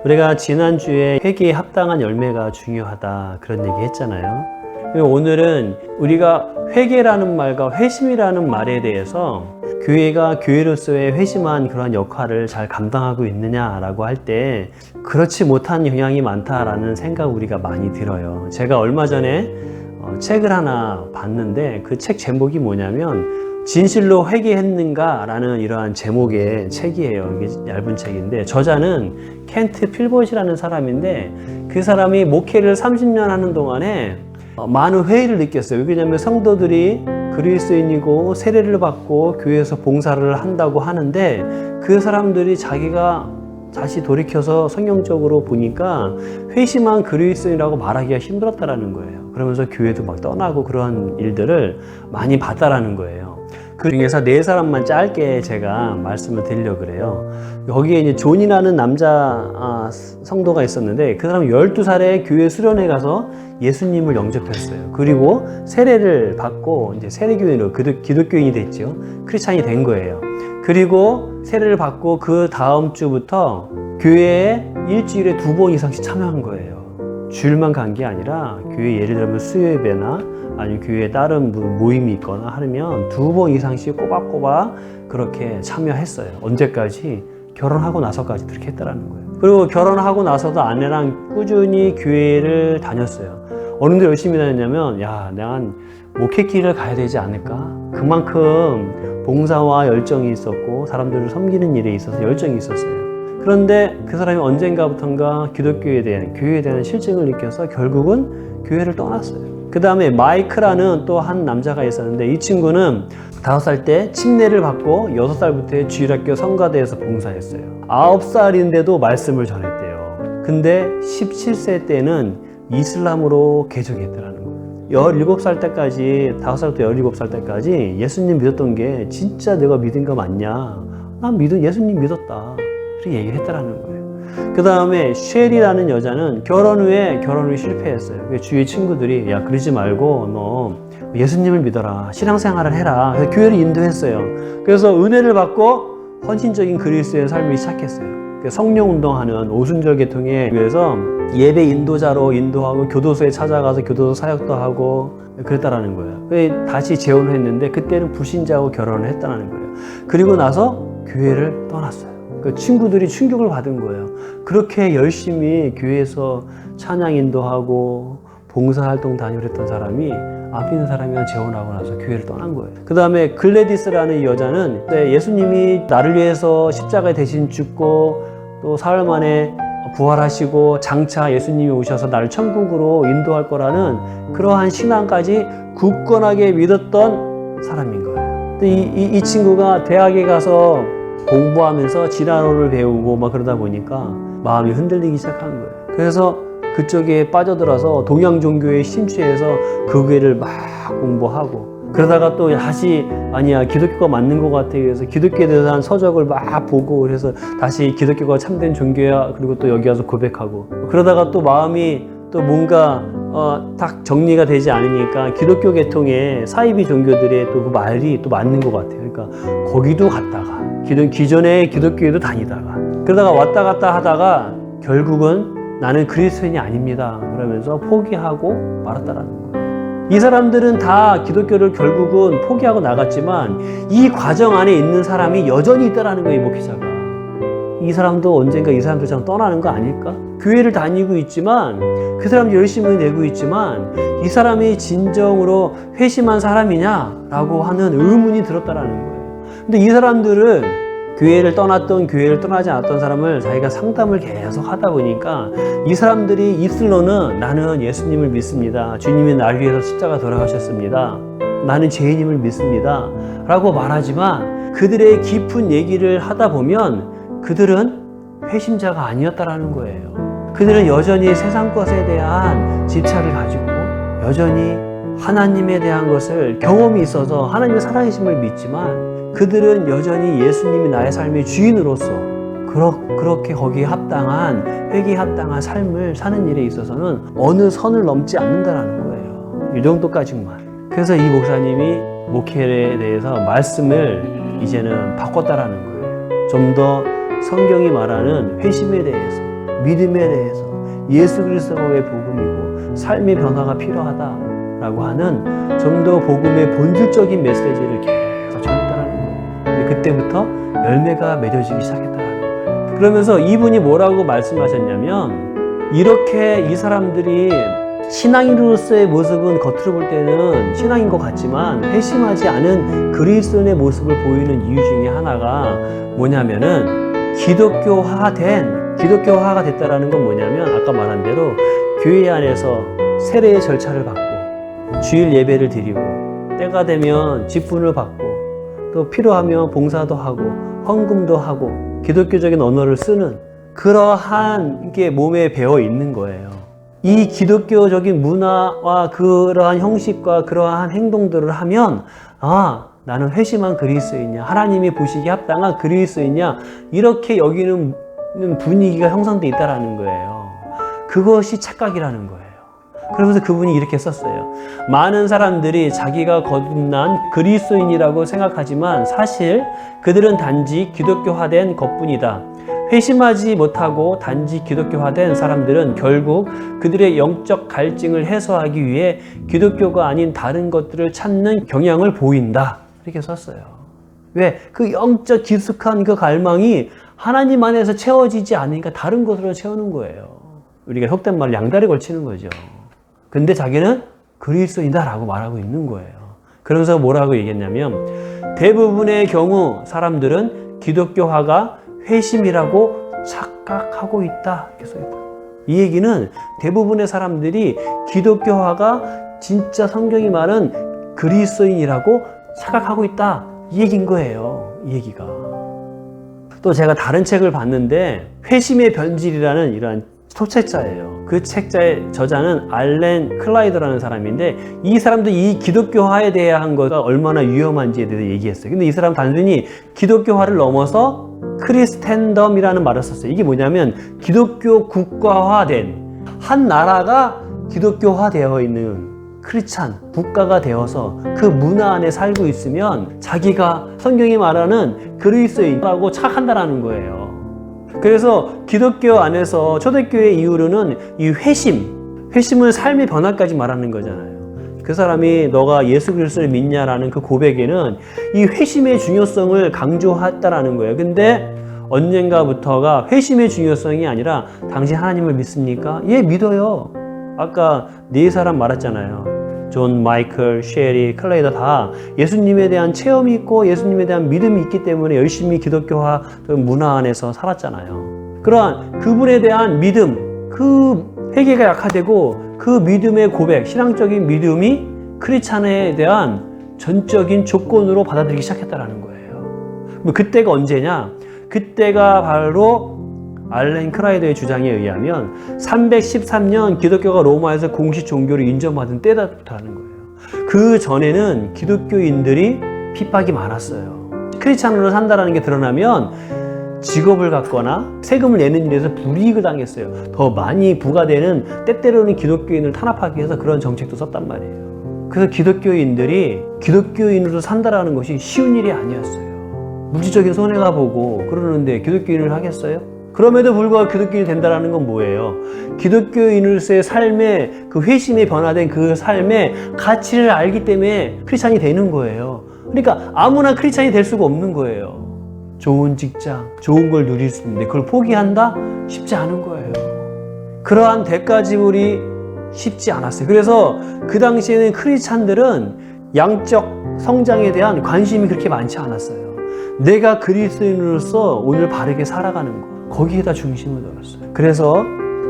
우리가 지난주에 회개에 합당한 열매가 중요하다 그런 얘기 했잖아요. 오늘은 우리가 회개라는 말과 회심이라는 말에 대해서 교회가 교회로서의 회심한 그러한 역할을 잘 감당하고 있느냐라고 할 때 그렇지 못한 경향이 많다라는 생각 우리가 많이 들어요. 제가 얼마 전에 책을 하나 봤는데 그 책 제목이 뭐냐면 진실로 회개했는가? 라는 이러한 제목의 책이에요. 이게 얇은 책인데 저자는 켄트 필봇이라는 사람인데 그 사람이 목회를 30년 하는 동안에 많은 회의를 느꼈어요. 왜냐하면 성도들이 그리스도인이고 세례를 받고 교회에서 봉사를 한다고 하는데 그 사람들이 자기가 다시 돌이켜서 성경적으로 보니까 회심한 그리스도인이라고 말하기가 힘들었다라는 거예요. 그러면서 교회도 막 떠나고 그런 일들을 많이 봤다라는 거예요. 그 중에서 네 사람만 짧게 제가 말씀을 드리려고 그래요. 여기에 이제 존이라는 남자 성도가 있었는데 그 사람은 12살에 교회 수련회 가서 예수님을 영접했어요. 그리고 세례를 받고 이제 세례교인으로 기독교인이 됐죠. 크리스찬이 된 거예요. 그리고 세례를 받고 그 다음 주부터 교회에 일주일에 2번 이상씩 참여한 거예요. 주일만 간 게 아니라 교회 예를 들면 수요예배나 아니면 교회에 다른 모임이 있거나 하면 2번 이상씩 꼬박꼬박 그렇게 참여했어요. 언제까지? 결혼하고 나서까지 그렇게 했다라는 거예요. 그리고 결혼하고 나서도 아내랑 꾸준히 교회를 다녔어요. 어느 정도 열심히 다녔냐면 내가 목회길을 가야 되지 않을까? 그만큼 봉사와 열정이 있었고 사람들을 섬기는 일에 있어서 열정이 있었어요. 그런데 그 사람이 언젠가부턴가 기독교에 대한 교회에 대한 실증을 느껴서 결국은 교회를 떠났어요. 그 다음에 마이크라는 또 한 남자가 있었는데 이 친구는 5살 때 침례를 받고 6살부터 주일학교 성가대에서 봉사했어요. 9살인데도 말씀을 전했대요. 근데 17세 때는 이슬람으로 개종했더라는 거예요. 17살 때까지 5살부터 17살 때까지 예수님 믿었던 게 진짜 내가 믿은 거 맞냐? 난 예수님 믿었다. 그렇게 얘기를 했다라는 거예요. 그 다음에 쉘이라는 여자는 결혼 후에 실패했어요. 주위 친구들이 그러지 말고 너 예수님을 믿어라. 신앙생활을 해라. 그래서 교회를 인도했어요. 그래서 은혜를 받고 헌신적인 그리스도의 삶을 시작했어요. 성령운동하는 오순절 계통에 위해서 예배 인도자로 인도하고 교도소에 찾아가서 교도소 사역도 하고 그랬다라는 거예요. 다시 재혼을 했는데 그때는 불신자하고 결혼을 했다는 거예요. 그리고 나서 교회를 떠났어요. 친구들이 충격을 받은 거예요. 그렇게 열심히 교회에서 찬양 인도하고 봉사활동 다니고 그랬던 사람이 앞에 있는 사람이랑 재혼하고 나서 교회를 떠난 거예요. 그 다음에 글래디스라는 여자는 예수님이 나를 위해서 십자가에 대신 죽고 또 사흘 만에 부활하시고 장차 예수님이 오셔서 나를 천국으로 인도할 거라는 그러한 신앙까지 굳건하게 믿었던 사람인 거예요. 이 친구가 대학에 가서 공부하면서 진화론을 배우고 막 그러다 보니까 마음이 흔들리기 시작한 거예요. 그래서 그쪽에 빠져들어서 동양 종교에 심취해서 그 교회를 막 공부하고 그러다가 또 다시 아니야 기독교가 맞는 것 같아 그래서 기독교에 대한 서적을 막 보고 그래서 다시 기독교가 참된 종교야 그리고 또 여기 와서 고백하고 그러다가 또 마음이 또 뭔가 딱 정리가 되지 않으니까 기독교 계통의 사이비 종교들의 또 그 말이 또 맞는 것 같아요. 그러니까 거기도 갔다가 기존의 기독교에도 다니다가 그러다가 왔다 갔다 하다가 결국은 나는 그리스도인이 아닙니다. 그러면서 포기하고 말았다라는 거예요. 이 사람들은 다 기독교를 결국은 포기하고 나갔지만 이 과정 안에 있는 사람이 여전히 있다라는 거예요. 이 목회자가. 이 사람도 언젠가 이 사람들처럼 떠나는 거 아닐까? 교회를 다니고 있지만 그 사람도 열심히 내고 있지만 이 사람이 진정으로 회심한 사람이냐라고 하는 의문이 들었다라는 거예요. 근데 이 사람들은 교회를 떠났던 교회를 떠나지 않았던 사람을 자기가 상담을 계속 하다 보니까 이 사람들이 입술로는 나는 예수님을 믿습니다. 주님이 날 위해서 십자가 돌아가셨습니다. 나는 죄인임을 믿습니다. 라고 말하지만 그들의 깊은 얘기를 하다 보면 그들은 회심자가 아니었다라는 거예요. 그들은 여전히 세상 것에 대한 집착을 가지고 여전히 하나님에 대한 것을 경험이 있어서 하나님의 살아계심을 믿지만 그들은 여전히 예수님이 나의 삶의 주인으로서 그렇게 거기에 합당한 회개에 합당한 삶을 사는 일에 있어서는 어느 선을 넘지 않는다라는 거예요. 이 정도까지만. 그래서 이 목사님이 목회에 대해서 말씀을 이제는 바꿨다라는 거예요. 좀 더 성경이 말하는 회심에 대해서 믿음에 대해서 예수 그리스도의 복음이고 삶의 변화가 필요하다라고 하는 좀 더 복음의 본질적인 메시지를 계속 전했다는 거예요. 근데 그때부터 열매가 맺어지기 시작했다는 거예요. 그러면서 이분이 뭐라고 말씀하셨냐면, 이렇게 이 사람들이 신앙인으로서의 모습은 겉으로 볼 때는 신앙인 것 같지만 회심하지 않은 그리스도인의 모습을 보이는 이유 중에 하나가 뭐냐면은 기독교화가 됐다라는 건 뭐냐면, 아까 말한 대로 교회 안에서 세례의 절차를 받고 주일 예배를 드리고 때가 되면 직분을 받고 또 필요하면 봉사도 하고 헌금도 하고 기독교적인 언어를 쓰는 그러한 게 몸에 배어 있는 거예요. 이 기독교적인 문화와 그러한 형식과 그러한 행동들을 하면, 아, 나는 회심한 그리스도이냐, 하나님이 보시기에 합당한 그리스도이냐, 이렇게 여기는 분위기가 형성되어 있다는 거예요. 그것이 착각이라는 거예요. 그러면서 그분이 이렇게 썼어요. 많은 사람들이 자기가 거듭난 그리스도인이라고 생각하지만 사실 그들은 단지 기독교화된 것뿐이다. 회심하지 못하고 단지 기독교화된 사람들은 결국 그들의 영적 갈증을 해소하기 위해 기독교가 아닌 다른 것들을 찾는 경향을 보인다. 이렇게 썼어요. 왜? 그 영적 깊숙한 그 갈망이 하나님 안에서 채워지지 않으니까 다른 것으로 채우는 거예요. 우리가 속된 말로 양다리 걸치는 거죠. 근데 자기는 그리스도인이다라고 말하고 있는 거예요. 그러면서 뭐라고 얘기했냐면, 대부분의 경우 사람들은 기독교화가 회심이라고 착각하고 있다. 이렇게 써있다. 이 얘기는 대부분의 사람들이 기독교화가 진짜 성경이 말은 그리스도인이라고 착각하고 있다. 이 얘기인 거예요. 이 얘기가. 또 제가 다른 책을 봤는데 회심의 변질이라는 이러한 소책자예요. 그 책자의 저자는 알렌 클라이더라는 사람인데, 이 사람도 이 기독교화에 대한 거가 얼마나 위험한지에 대해서 얘기했어요. 근데 이 사람은 단순히 기독교화를 넘어서 크리스텐덤이라는 말을 썼어요. 이게 뭐냐면 기독교 국가화된 한 나라가 기독교화되어 있는 크리스찬 국가가 되어서 그 문화 안에 살고 있으면 자기가 성경이 말하는 그리스도인이라고 착각한다는 거예요. 그래서 기독교 안에서 초대교회 이후로는 이 회심은 삶의 변화까지 말하는 거잖아요. 그 사람이 너가 예수 그리스도를 믿냐라는 그 고백에는 이 회심의 중요성을 강조했다라는 거예요. 근데 언젠가부터가 회심의 중요성이 아니라 당신 하나님을 믿습니까? 예, 믿어요. 아까 네 사람 말했잖아요. 존, 마이클, 셰리, 클레이더 다 예수님에 대한 체험이 있고 예수님에 대한 믿음이 있기 때문에 열심히 기독교화 문화 안에서 살았잖아요. 그러한 그분에 대한 믿음, 그 회개가 약화되고 그 믿음의 고백, 신앙적인 믿음이 크리스찬에 대한 전적인 조건으로 받아들이기 시작했다는 거예요. 그때가 언제냐? 그때가 바로 알렌 크라이더의 주장에 의하면 313년 기독교가 로마에서 공식 종교로 인정받은 때부터라는 거예요. 그 전에는 기독교인들이 핍박이 많았어요. 크리스찬으로 산다는 게 드러나면 직업을 갖거나 세금을 내는 일에서 불이익을 당했어요. 더 많이 부과되는, 때때로는 기독교인을 탄압하기 위해서 그런 정책도 썼단 말이에요. 그래서 기독교인들이 기독교인으로 산다라는 것이 쉬운 일이 아니었어요. 물질적인 손해가 보고 그러는데 기독교인을 하겠어요? 그럼에도 불구하고 기독교인이 된다는 건 뭐예요? 기독교인으로서의 삶의 그 회심이 변화된 그 삶의 가치를 알기 때문에 크리스찬이 되는 거예요. 그러니까 아무나 크리스찬이 될 수가 없는 거예요. 좋은 직장, 좋은 걸 누릴 수 있는데 그걸 포기한다? 쉽지 않은 거예요. 그러한 대가 지불이 쉽지 않았어요. 그래서 그 당시에는 크리스찬들은 양적 성장에 대한 관심이 그렇게 많지 않았어요. 내가 그리스도인으로서 오늘 바르게 살아가는 거, 거기에다 중심을 뒀어요. 그래서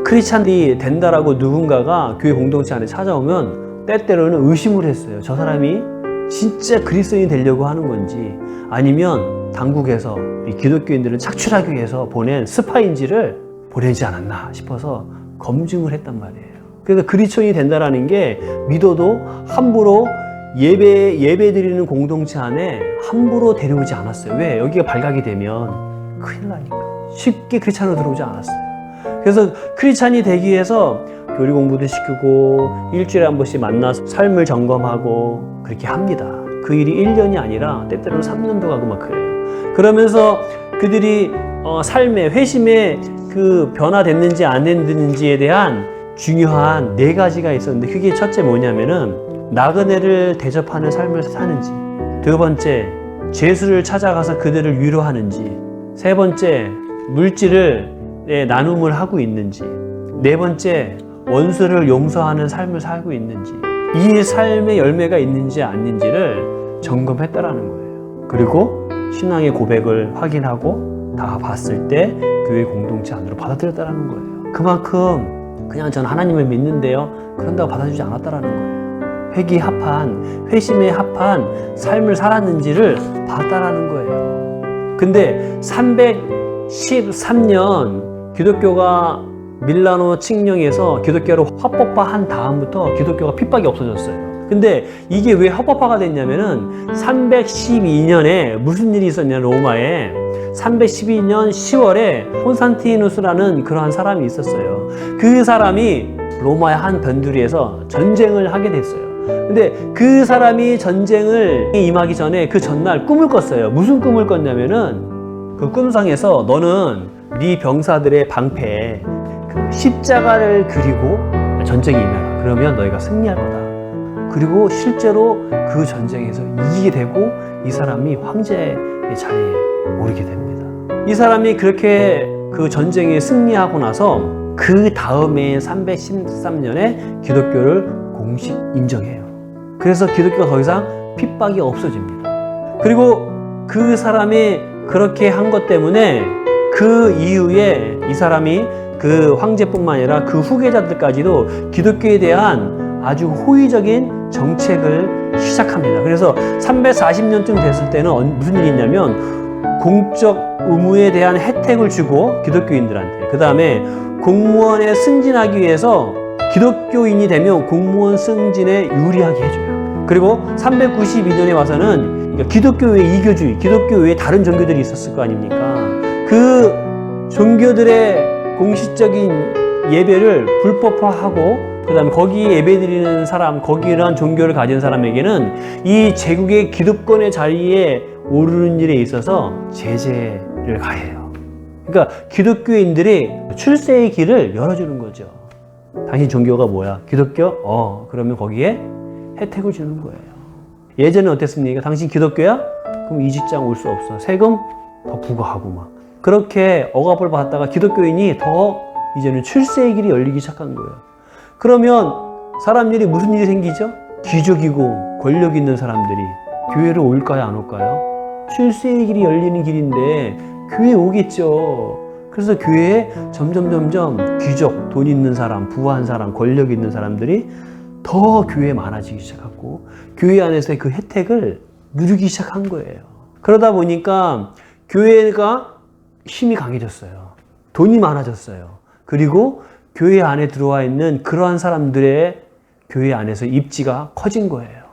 크리스찬이 된다라고 누군가가 교회 공동체 안에 찾아오면 때때로는 의심을 했어요. 저 사람이 진짜 그리스도인이 되려고 하는 건지, 아니면 당국에서 이 기독교인들을 착출하기 위해서 보낸 스파인지를 보내지 않았나 싶어서 검증을 했단 말이에요. 그래서 그리스도인이 된다라는 게 믿어도 함부로 예배 드리는 공동체 안에 함부로 데려오지 않았어요. 왜? 여기가 발각이 되면 큰일 나니까. 쉽게 크리스찬으로 들어오지 않았어요. 그래서 크리스찬이 되기 위해서 교리 공부도 시키고 일주일에 한 번씩 만나서 삶을 점검하고 그렇게 합니다. 그 일이 1년이 아니라 때때로는 3년도 가고 막 그래요. 그러면서 그들이 삶의 회심의 그 변화됐는지 안 됐는지에 대한 중요한 4가지가 있었는데, 그게 첫째 뭐냐면은 나그네를 대접하는 삶을 사는지, 두 번째 죄수를 찾아가서 그들을 위로하는지, 세 번째 물질을 나눔을 하고 있는지, 네 번째 원수를 용서하는 삶을 살고 있는지, 이 삶의 열매가 있는지 아닌지를 점검했다라는 거예요. 그리고 신앙의 고백을 확인하고 다 봤을 때 교회 공동체 안으로 받아들였다라는 거예요. 그만큼 그냥 저는 하나님을 믿는데요, 그런다고 받아주지 않았다라는 거예요. 회개에 합한, 회심에 합한 삶을 살았는지를 봤다라는 거예요. 근데 313년 기독교가 밀라노 칙령에서 기독교로 합법화한 다음부터 기독교가 핍박이 없어졌어요. 근데 이게 왜 합법화가 됐냐면은 312년에 무슨 일이 있었냐, 로마에 312년 10월에 콘스탄티누스라는 그러한 사람이 있었어요. 그 사람이 로마의 한 변두리에서 전쟁을 하게 됐어요. 근데 그 사람이 전쟁을 임하기 전에 그 전날 꿈을 꿨어요. 무슨 꿈을 꿨냐면은 그 꿈상에서 너는 네 병사들의 방패에 그 십자가를 그리고 전쟁에 임해라. 그러면 너희가 승리할 거다. 그리고 실제로 그 전쟁에서 이기게 되고 이 사람이 황제의 자리에 오르게 됩니다. 이 사람이 그렇게 그 전쟁에 승리하고 나서 그 다음에 313년에 기독교를 공식 인정해요. 그래서 기독교가 더 이상 핍박이 없어집니다. 그리고 그 사람이 그렇게 한 것 때문에 그 이후에 이 사람이 그 황제뿐만 아니라 그 후계자들까지도 기독교에 대한 아주 호의적인 정책을 시작합니다. 그래서 340년쯤 됐을 때는 무슨 일이 있냐면 공적 의무에 대한 혜택을 주고 기독교인들한테, 그 다음에 공무원에 승진하기 위해서 기독교인이 되면 공무원 승진에 유리하게 해줘요. 그리고 392년에 와서는 기독교 외에 이교주의, 기독교 외에 다른 종교들이 있었을 거 아닙니까? 그 종교들의 공식적인 예배를 불법화하고, 그 다음에 거기에 예배드리는 사람, 거기란 종교를 가진 사람에게는 이 제국의 기득권의 자리에 오르는 일에 있어서 제재를 가해요. 그러니까 기독교인들이 출세의 길을 열어주는 거죠. 당신 종교가 뭐야? 기독교? 그러면 거기에 혜택을 주는 거예요. 예전에 어땠습니까? 당신 기독교야? 그럼 이 직장 올 수 없어. 세금 더 부과하고 막. 그렇게 억압을 받다가 기독교인이 더 이제는 출세의 길이 열리기 시작한 거예요. 그러면 사람들이 무슨 일이 생기죠? 귀족이고 권력 있는 사람들이 교회로 올까요, 안 올까요? 출세의 길이 열리는 길인데 교회에 오겠죠. 그래서 교회에 점점 귀족, 돈 있는 사람, 부한 사람, 권력 있는 사람들이 더 교회에 많아지기 시작하고 교회 안에서의 그 혜택을 누리기 시작한 거예요. 그러다 보니까 교회가 힘이 강해졌어요. 돈이 많아졌어요. 그리고 교회 안에 들어와 있는 그러한 사람들의 교회 안에서 입지가 커진 거예요.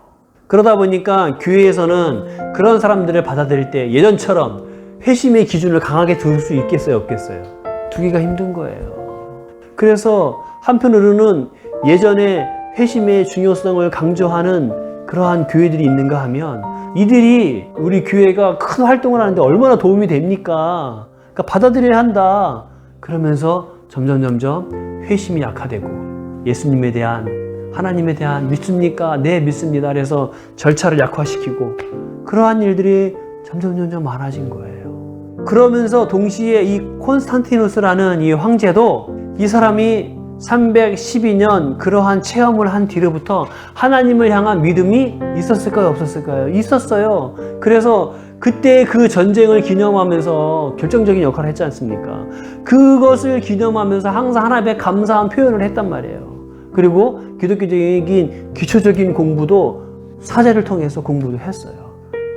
그러다 보니까 교회에서는 그런 사람들을 받아들일 때 예전처럼 회심의 기준을 강하게 둘 수 있겠어요, 없겠어요? 두기가 힘든 거예요. 그래서 한편으로는 예전에 회심의 중요성을 강조하는 그러한 교회들이 있는가 하면 이들이 우리 교회가 큰 활동을 하는데 얼마나 도움이 됩니까? 그러니까 받아들여야 한다. 그러면서 점점 회심이 약화되고 예수님에 대한, 하나님에 대한 믿습니까? 네, 믿습니다. 그래서 절차를 약화시키고 그러한 일들이 점점 많아진 거예요. 그러면서 동시에 이 콘스탄티누스라는 이 황제도 이 사람이 312년 그러한 체험을 한 뒤로부터 하나님을 향한 믿음이 있었을까요, 없었을까요? 있었어요. 그래서 그때 그 전쟁을 기념하면서 결정적인 역할을 했지 않습니까? 그것을 기념하면서 항상 하나님께 감사한 표현을 했단 말이에요. 그리고 기독교적인 기초적인 공부도 사제를 통해서 공부도 했어요.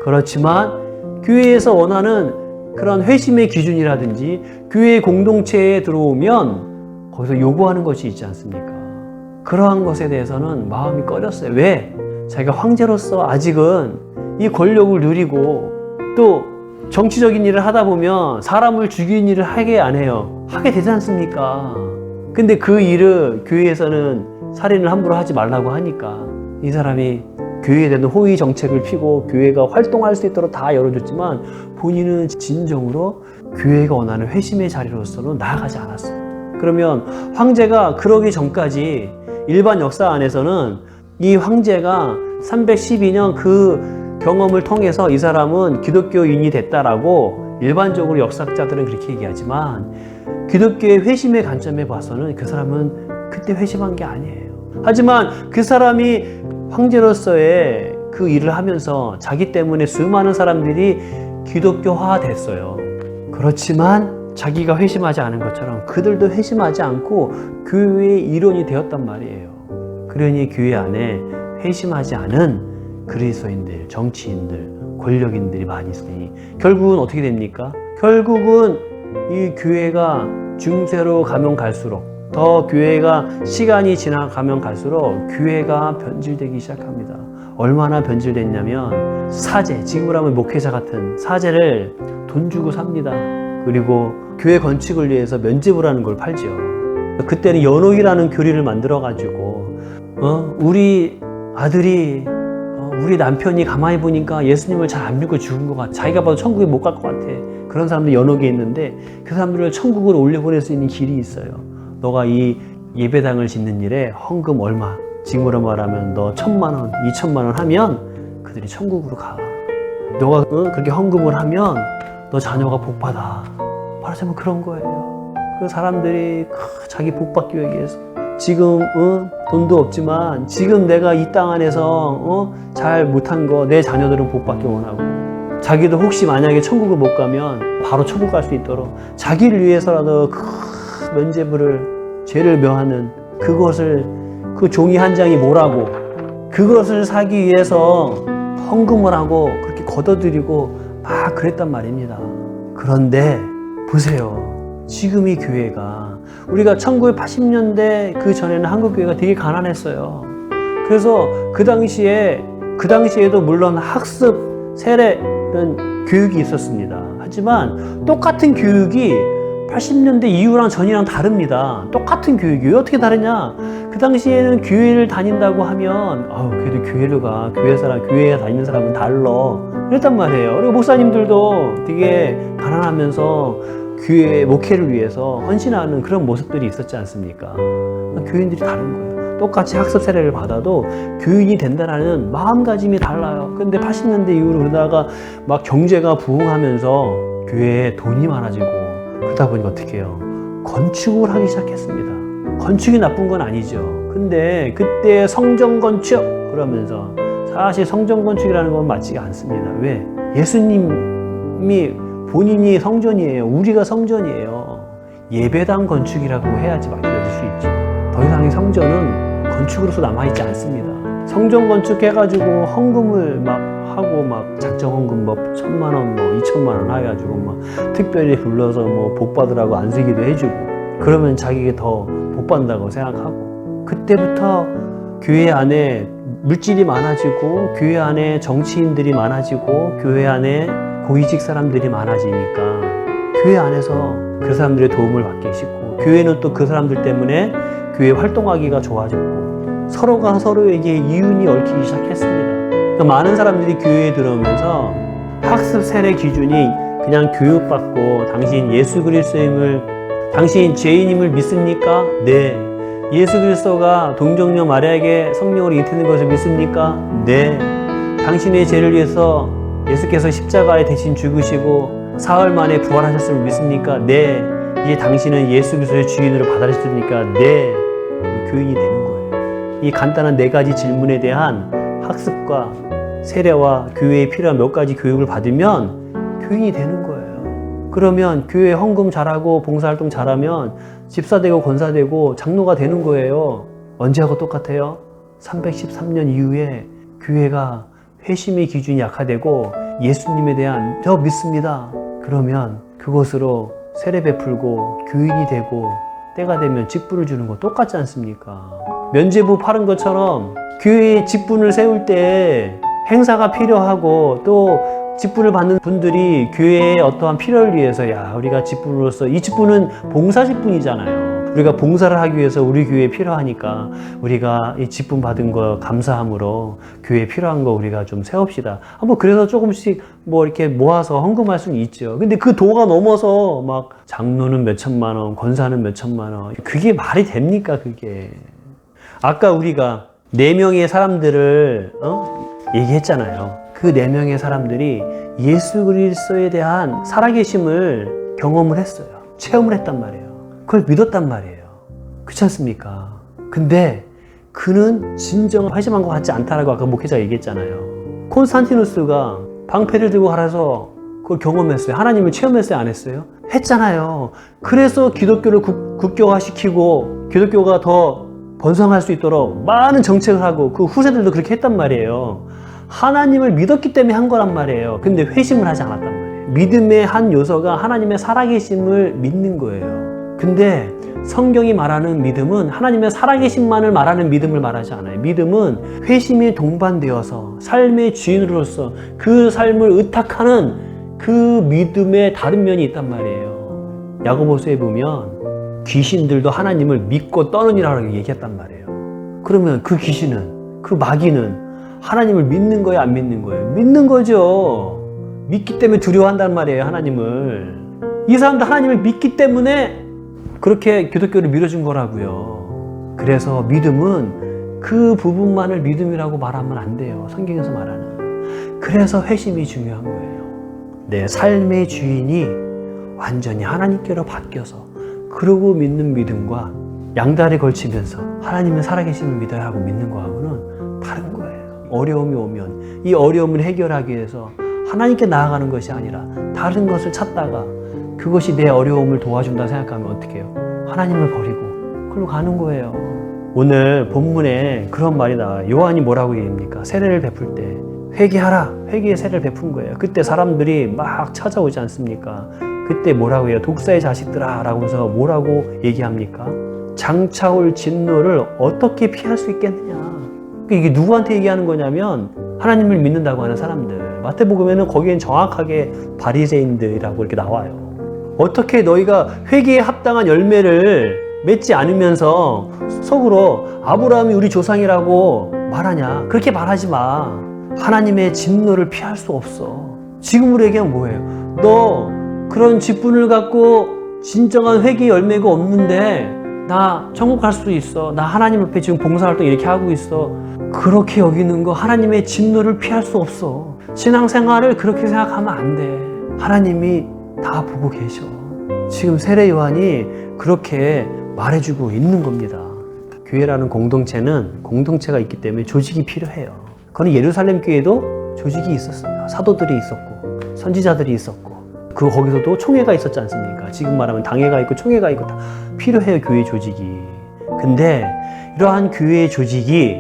그렇지만 교회에서 원하는 그런 회심의 기준이라든지 교회 공동체에 들어오면 거기서 요구하는 것이 있지 않습니까? 그러한 것에 대해서는 마음이 꺼렸어요. 왜? 자기가 황제로서 아직은 이 권력을 누리고 또 정치적인 일을 하다 보면 사람을 죽이는 일을 하게 안 해요. 하게 되지 않습니까? 근데 그 일을 교회에서는 살인을 함부로 하지 말라고 하니까 이 사람이 교회에 대한 호의 정책을 피고 교회가 활동할 수 있도록 다 열어줬지만 본인은 진정으로 교회가 원하는 회심의 자리로서는 나아가지 않았어요. 그러면 황제가 그러기 전까지 일반 역사 안에서는 이 황제가 312년 그 경험을 통해서 이 사람은 기독교인이 됐다라고 일반적으로 역사학자들은 그렇게 얘기하지만 기독교의 회심의 관점에 봐서는 그 사람은 그때 회심한 게 아니에요. 하지만 그 사람이 황제로서의 그 일을 하면서 자기 때문에 수많은 사람들이 기독교화 됐어요. 그렇지만 자기가 회심하지 않은 것처럼 그들도 회심하지 않고 교회의 일원이 되었단 말이에요. 그러니 교회 안에 회심하지 않은 그리스도인들, 정치인들, 권력인들이 많이 있으니 결국은 어떻게 됩니까? 결국은 이 교회가 중세로 가면 갈수록 더 교회가 시간이 지나가면 갈수록 교회가 변질되기 시작합니다. 얼마나 변질됐냐면 사제, 지금으로 하면 목회자 같은 사제를 돈 주고 삽니다. 그리고 교회 건축을 위해서 면죄부라는 걸 팔죠. 그때는 연옥이라는 교리를 만들어가지고 우리 아들이 우리 남편이 가만히 보니까 예수님을 잘 안 믿고 죽은 것 같아. 자기가 봐도 천국에 못 갈 것 같아. 그런 사람들이 연옥에 있는데 그 사람들을 천국으로 올려보낼 수 있는 길이 있어요. 너가 이 예배당을 짓는 일에 헌금 얼마, 지금으로 말하면 너 1,000만 원, 2,000만 원 하면 그들이 천국으로 가. 너가 그렇게 헌금을 하면 너 자녀가 복받아. 말하자면 그런 거예요. 그 사람들이 자기 복받기 위해서 지금 돈도 없지만 지금 내가 이 땅 안에서 잘 못한 거 내 자녀들은 복받기 원하고 자기도 혹시 만약에 천국을 못 가면 바로 천국 갈 수 있도록 자기를 위해서라도 면죄부를 죄를 묘하는 그것을 그 종이 한 장이 뭐라고 그것을 사기 위해서 헌금을 하고 그렇게 걷어들이고 막 그랬단 말입니다. 그런데 보세요. 지금 이 교회가 우리가 1980년대 그 전에는 한국 교회가 되게 가난했어요. 그래서 그 당시에도 물론 학습 세례는 교육이 있었습니다. 하지만 똑같은 교육이 80년대 이후랑 전이랑 다릅니다. 똑같은 교육이 왜 어떻게 다르냐? 그 당시에는 교회를 다닌다고 하면 그래도 교회를 가. 교회에 다니는 사람은 달라. 그랬단 말이에요. 그리고 목사님들도 되게 가난하면서 교회 목회를 위해서 헌신하는 그런 모습들이 있었지 않습니까? 교인들이 다른 거예요. 똑같이 학습 세례를 받아도 교인이 된다는 마음가짐이 달라요. 근데 80년대 이후로 그러다가 막 경제가 부흥하면서 교회에 돈이 많아지고 그러다 보니까 어떻게 해요? 건축을 하기 시작했습니다. 건축이 나쁜 건 아니죠. 근데 그때 성전 건축 그러면서 사실 성전 건축이라는 건 맞지가 않습니다. 왜? 예수님이 본인이 성전이에요. 우리가 성전이에요. 예배당 건축이라고 해야지 맡겨질 수 있죠. 더 이상의 성전은 건축으로서 남아있지 않습니다. 성전 건축해가지고 헌금을 막 하고 막 작정 헌금 1,000만 원, 2,000만 원 해가지고 막 특별히 불러서 복 받으라고 안수기도 해주고 그러면 자기가 더 복 받는다고 생각하고 그때부터 교회 안에 물질이 많아지고 교회 안에 정치인들이 많아지고 교회 안에 고위직 사람들이 많아지니까 교회 안에서 그 사람들의 도움을 받기 쉽고 교회는 또 그 사람들 때문에 교회 활동하기가 좋아졌고 서로가 서로에게 이윤이 얽히기 시작했습니다. 그러니까 많은 사람들이 교회에 들어오면서 학습 세례 기준이 그냥 교육받고 당신 예수 그리스도임을 당신 죄인임을 믿습니까? 네. 예수 그리스도가 동정녀 마리아에게 성령으로 잉태된 것을 믿습니까? 네. 당신의 죄를 위해서 예수께서 십자가에 대신 죽으시고 사흘 만에 부활하셨음을 믿습니까? 네. 이제 당신은 예수 그리스도의 주인으로 받아들였습니까? 네. 교인이 되는 거예요. 이 간단한 4가지 질문에 대한 학습과 세례와 교회에 필요한 몇 가지 교육을 받으면 교인이 되는 거예요. 그러면 교회 헌금 잘하고 봉사활동 잘하면 집사되고 권사되고 장로가 되는 거예요. 언제하고 똑같아요? 313년 이후에 교회가 회심의 기준이 약화되고 예수님에 대한 저 믿습니다. 그러면 그것으로 세례 베풀고 교인이 되고 때가 되면 직분을 주는 거 똑같지 않습니까? 면죄부 파는 것처럼 교회에 직분을 세울 때 행사가 필요하고 또 직분을 받는 분들이 교회의 어떠한 필요를 위해서 우리가 직분으로서 이 직분은 봉사 직분이잖아요. 우리가 봉사를 하기 위해서 우리 교회에 필요하니까 우리가 이 직분 받은 거 감사함으로 교회에 필요한 거 우리가 좀 세웁시다. 뭐 그래서 조금씩 뭐 이렇게 모아서 헌금할 수는 있죠. 근데 그 도가 넘어서 막 장로는 몇 천만 원, 권사는 몇 천만 원. 그게 말이 됩니까, 그게. 아까 우리가 4명의 사람들을 얘기했잖아요. 그 4명의 사람들이 예수 그리스도에 대한 살아계심을 경험을 했어요. 체험을 했단 말이에요. 그걸 믿었단 말이에요. 그렇지 않습니까? 근데 그는 진정한 회심한 것 같지 않다라고 아까 목회자가 얘기했잖아요. 콘스탄티누스가 방패를 들고 가라서 그걸 경험했어요. 하나님을 체험했어요? 안 했어요? 했잖아요. 그래서 기독교를 국교화시키고 기독교가 더 번성할 수 있도록 많은 정책을 하고 그 후세들도 그렇게 했단 말이에요. 하나님을 믿었기 때문에 한 거란 말이에요. 근데 회심을 하지 않았단 말이에요. 믿음의 한 요소가 하나님의 살아계심을 믿는 거예요. 근데 성경이 말하는 믿음은 하나님의 살아계심만을 말하는 믿음을 말하지 않아요. 믿음은 회심이 동반되어서 삶의 주인으로서 그 삶을 의탁하는 그 믿음의 다른 면이 있단 말이에요. 야고보서에 보면 귀신들도 하나님을 믿고 떠느니라고 얘기했단 말이에요. 그러면 그 귀신은, 그 마귀는 하나님을 믿는 거예요, 안 믿는 거예요? 믿는 거죠. 믿기 때문에 두려워한단 말이에요, 하나님을. 이 사람도 하나님을 믿기 때문에 그렇게 기독교를 밀어준 거라고요. 그래서 믿음은 그 부분만을 믿음이라고 말하면 안 돼요. 성경에서 말하는. 그래서 회심이 중요한 거예요. 내 삶의 주인이 완전히 하나님께로 바뀌어서 그러고 믿는 믿음과 양다리 걸치면서 하나님의 살아계심을 믿어야 하고 믿는 거하고는 다른 거예요. 어려움이 오면 이 어려움을 해결하기 위해서 하나님께 나아가는 것이 아니라 다른 것을 찾다가 그것이 내 어려움을 도와준다 생각하면 어떻게 해요? 하나님을 버리고 그걸로 가는 거예요. 오늘 본문에 그런 말이 나와요. 요한이 뭐라고 얘기합니까? 세례를 베풀 때 회개하라. 회개의 세례를 베푼 거예요. 그때 사람들이 막 찾아오지 않습니까? 그때 뭐라고 해요? 독사의 자식들아 라고 해서 뭐라고 얘기합니까? 장차올 진노를 어떻게 피할 수 있겠느냐. 이게 누구한테 얘기하는 거냐면 하나님을 믿는다고 하는 사람들. 마태복음에는 거기엔 정확하게 바리새인들이라고 이렇게 나와요. 어떻게 너희가 회개에 합당한 열매를 맺지 않으면서 속으로 아브라함이 우리 조상이라고 말하냐. 그렇게 말하지 마. 하나님의 진노를 피할 수 없어. 지금으로 얘기하면 뭐예요? 너 그런 직분을 갖고 진정한 회개 열매가 없는데 나 천국 갈 수 있어. 나 하나님 앞에 지금 봉사활동 이렇게 하고 있어. 그렇게 여기는 거 하나님의 진노를 피할 수 없어. 신앙생활을 그렇게 생각하면 안 돼. 하나님이 다 보고 계셔. 지금 세례 요한이 그렇게 말해주고 있는 겁니다. 교회라는 공동체는 공동체가 있기 때문에 조직이 필요해요. 그건 예루살렘 교회도 조직이 있었어요. 사도들이 있었고 선지자들이 있었고 거기서도 총회가 있었지 않습니까? 지금 말하면 당회가 있고 총회가 있고 다 필요해요, 교회 조직이. 근데 이러한 교회의 조직이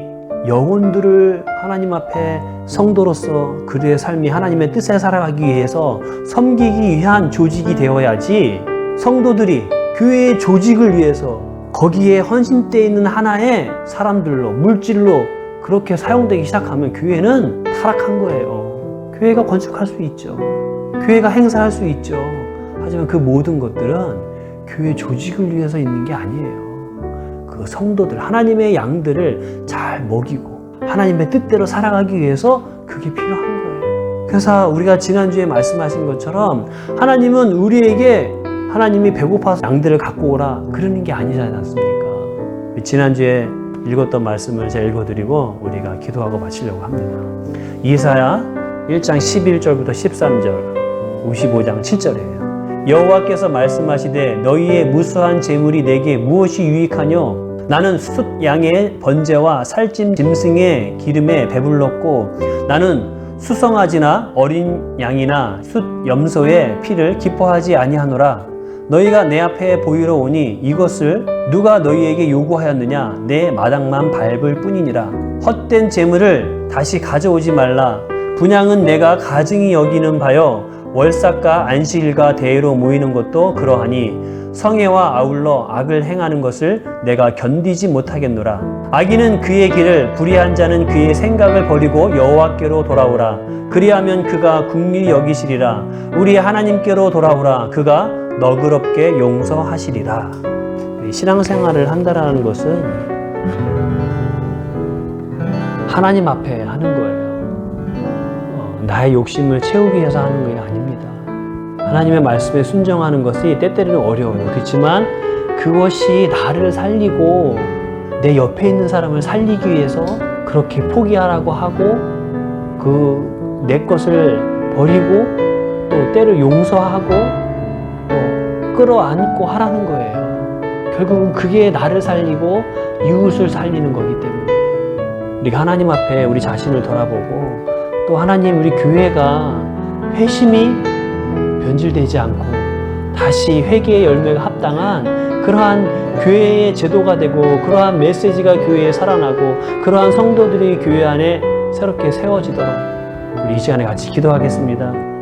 영혼들을 하나님 앞에 성도로서 그들의 삶이 하나님의 뜻에 살아가기 위해서 섬기기 위한 조직이 되어야지, 성도들이 교회의 조직을 위해서 거기에 헌신되어 있는 하나의 사람들로, 물질로 그렇게 사용되기 시작하면 교회는 타락한 거예요. 교회가 건축할 수 있죠. 교회가 행사할 수 있죠. 하지만 그 모든 것들은 교회 조직을 위해서 있는 게 아니에요. 그 성도들, 하나님의 양들을 잘 먹이고 하나님의 뜻대로 살아가기 위해서 그게 필요한 거예요. 그래서 우리가 지난주에 말씀하신 것처럼 하나님은 우리에게 하나님이 배고파서 양들을 갖고 오라 그러는 게 아니지 않습니까? 지난주에 읽었던 말씀을 제가 읽어드리고 우리가 기도하고 마치려고 합니다. 이사야 1장 11절부터 13절, 55장 7절이에요. 여호와께서 말씀하시되 너희의 무수한 재물이 내게 무엇이 유익하뇨? 나는 숫 양의 번제와 살찜 짐승의 기름에 배불렀고 나는 수성아지나 어린 양이나 숫 염소의 피를 기뻐하지 아니하노라. 너희가 내 앞에 보이러 오니 이것을 누가 너희에게 요구하였느냐? 내 마당만 밟을 뿐이니라. 헛된 재물을 다시 가져오지 말라. 분향은 내가 가증히 여기는 바요 월삭과 안식일과 대회로 모이는 것도 그러하니 성애와 아울러 악을 행하는 것을 내가 견디지 못하겠노라. 악인은 그의 길을, 불의한 자는 그의 생각을 버리고 여호와께로 돌아오라. 그리하면 그가 긍휼히 여기시리라. 우리 하나님께로 돌아오라. 그가 너그럽게 용서하시리라. 신앙생활을 한다라는 것은 하나님 앞에 하는 거예요. 나의 욕심을 채우기 위해서 하는 게 아닙니다. 하나님의 말씀에 순종하는 것이 때때로는 어려워요. 그렇지만 그것이 나를 살리고 내 옆에 있는 사람을 살리기 위해서 그렇게 포기하라고 하고 내 것을 버리고 또 때로 용서하고 또 끌어안고 하라는 거예요. 결국은 그게 나를 살리고 이웃을 살리는 거기 때문에 우리가 하나님 앞에 우리 자신을 돌아보고 또 하나님 우리 교회가 회심이 변질되지 않고 다시 회개의 열매가 합당한 그러한 교회의 제도가 되고 그러한 메시지가 교회에 살아나고 그러한 성도들이 교회 안에 새롭게 세워지도록 우리 이 시간에 같이 기도하겠습니다.